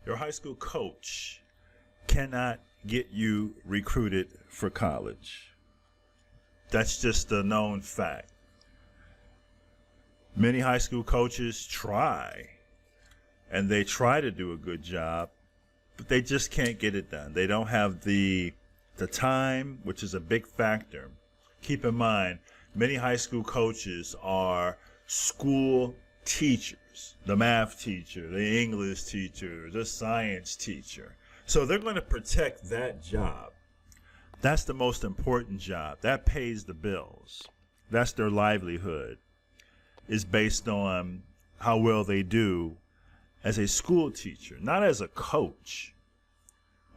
Your high school coach cannot get you recruited for college. That's just a known fact. Many high school coaches try, and they try to do a good job, but they just can't get it done. They don't have the time, which is a big factor. Keep in mind, many high school coaches are school teachers, the math teacher, the English teacher, the science teacher. So they're going to protect that job. That's the most important job. That pays the bills. That's their livelihood, is based on how well they do as a school teacher, not as a coach.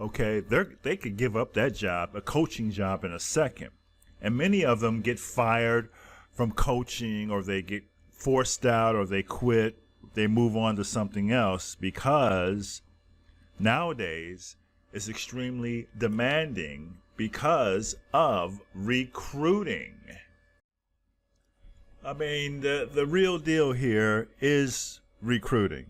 Okay, they could give up that job, a coaching job, in a second. And many of them get fired from coaching, or they get forced out, or they quit. They move on to something else because nowadays it's extremely demanding because of recruiting. I mean, the real deal here is recruiting.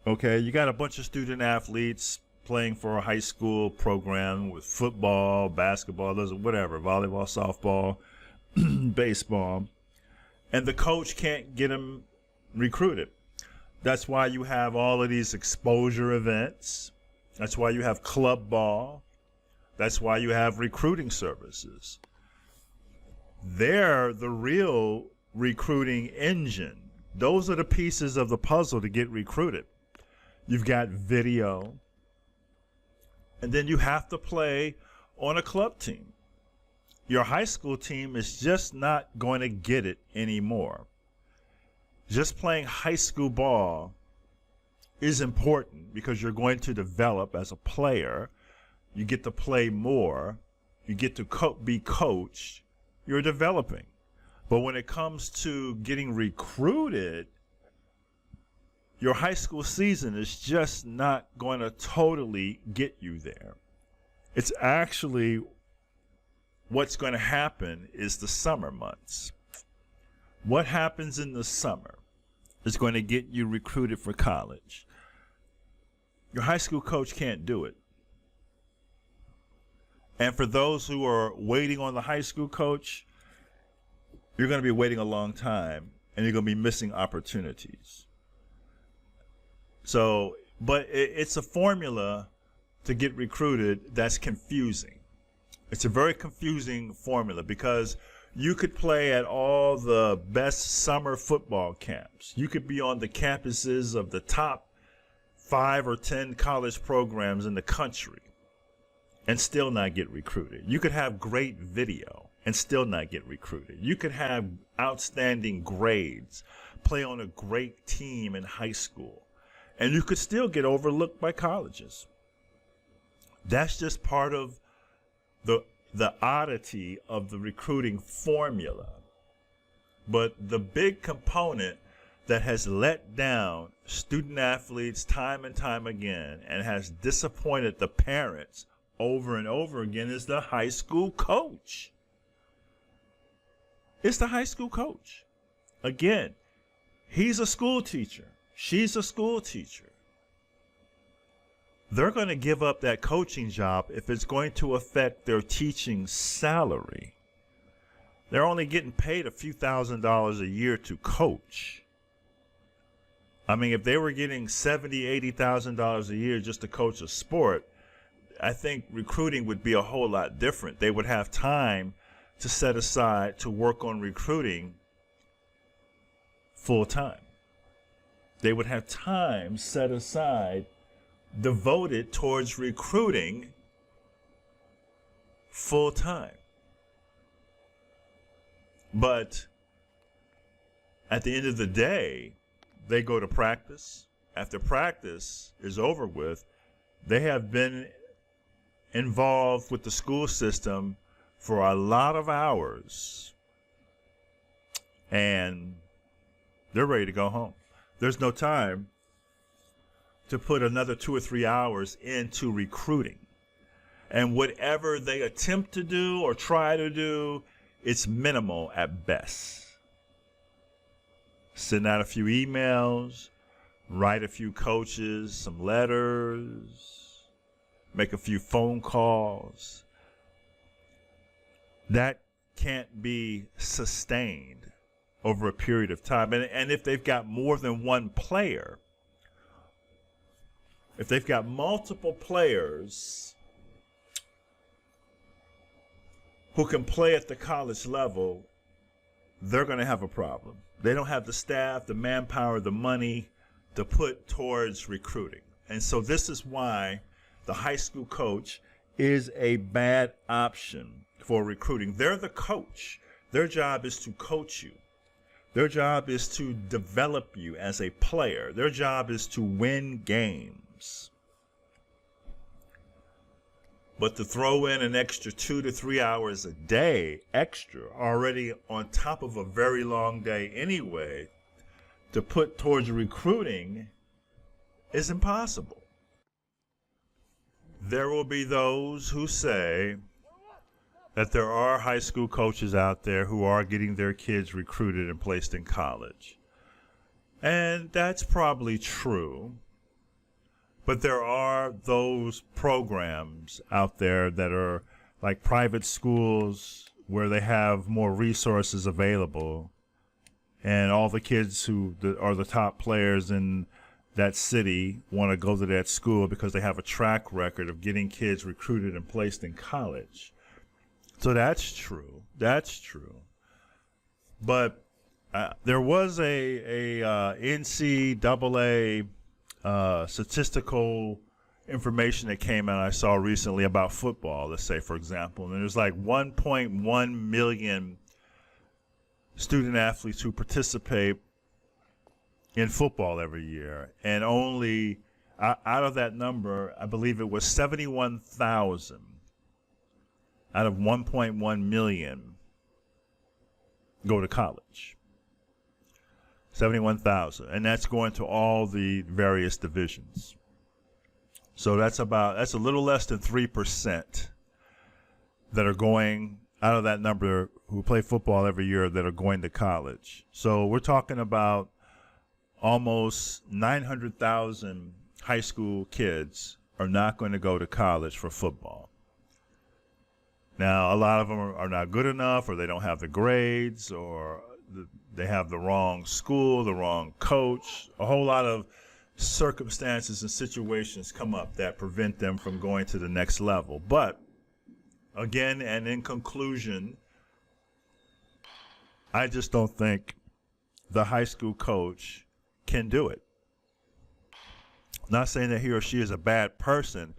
Okay, you got a bunch of student athletes playing for a high school program with football, basketball, whatever, volleyball, softball, baseball, and the coach can't get them recruited. That's why you have all of these exposure events. That's why you have club ball. That's why you have recruiting services. They're the real recruiting engine. Those are the pieces of the puzzle to get recruited. You've got video, and then you have to play on a club team. Your high school team is just not going to get it anymore. Just playing high school ball is important because you're going to develop as a player. You get to play more. You get to be coached. You're developing. But when it comes to getting recruited, your high school season is just not going to totally get you there. It's actually what's going to happen is the summer months. What happens in the summer is going to get you recruited for college. Your high school coach can't do it. And for those who are waiting on the high school coach, you're going to be waiting a long time, and you're going to be missing opportunities. So, but it's a formula to get recruited that's confusing. It's a very confusing formula because you could play at all the best summer football camps. You could be on the campuses of the top 5 or 10 college programs in the country and still not get recruited. You could have great video and still not get recruited. You could have outstanding grades, play on a great team in high school, and you could still get overlooked by colleges. That's just part of the oddity of the recruiting formula. But the big component that has let down student athletes time and time again and has disappointed the parents over and over again is the high school coach. It's the high school coach. Again, he's a school teacher. She's a school teacher. They're going to give up that coaching job if it's going to affect their teaching salary. They're only getting paid a few $1,000s a year to coach. I mean, if they were getting $70,000, $80,000 a year just to coach a sport, I think recruiting would be a whole lot different. They would have time to set aside to work on recruiting full time. They would have time set aside devoted towards recruiting full time. But at the end of the day, they go to practice. After practice is over with, they have been involved with the school system for a lot of hours, and they're ready to go home. There's no time to put another 2 or 3 hours into recruiting. And whatever they attempt to do or try to do, it's minimal at best. Send out a few emails, write a few coaches some letters, make a few phone calls. That can't be sustained over a period of time. And if they've got more than one player, if they've got multiple players who can play at the college level, they're going to have a problem. They don't have the staff, the manpower, the money to put towards recruiting. And so this is why the high school coach is a bad option for recruiting. They're the coach. Their job is to coach you. Their job is to develop you as a player. Their job is to win games. But to throw in an extra 2 to 3 hours a day extra, already on top of a very long day anyway, to put towards recruiting is impossible. There will be those who say that there are high school coaches out there who are getting their kids recruited and placed in college. And that's probably true. But there are those programs out there that are like private schools where they have more resources available, and all the kids who are the top players in that city want to go to that school because they have a track record of getting kids recruited and placed in college. So that's true. That's true. But there was a NCAA statistical information that came out I saw recently about football, let's say, for example. And there's like 1.1 million student athletes who participate in football every year. And only out of that number, I believe it was 71,000 out of 1.1 million go to college. 71,000, and that's going to all the various divisions. So that's a little less than 3% that are going out of that number who play football every year that are going to college. So we're talking about almost 900,000 high school kids are not going to go to college for football. Now, a lot of them are not good enough, or they don't have the grades, or they have the wrong school, the wrong coach. A whole lot of circumstances and situations come up that prevent them from going to the next level. But again, and in conclusion, I just don't think the high school coach can do it. Not saying that he or she is a bad person.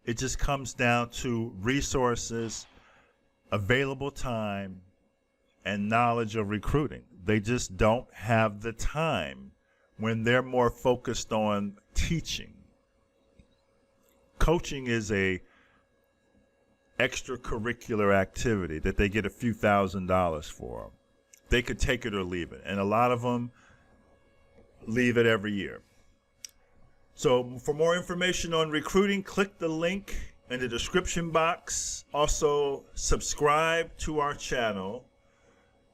It just comes down to resources, available time, and knowledge of recruiting. They just don't have the time when they're more focused on teaching. Coaching is a extracurricular activity that they get a few $1,000s for. They could take it or leave it, and a lot of them leave it every year. So for more information on recruiting, click the link in the description box. Also, subscribe to our channel.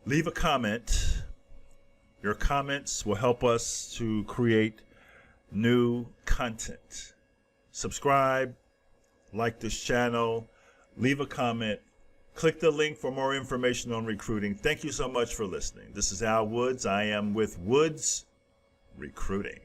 Leave a comment. Your comments will help us to create new content. Subscribe, like this channel, leave a comment, click the link for more information on recruiting. Thank you so much for listening. This is Al Woods. I am with Woods Recruiting.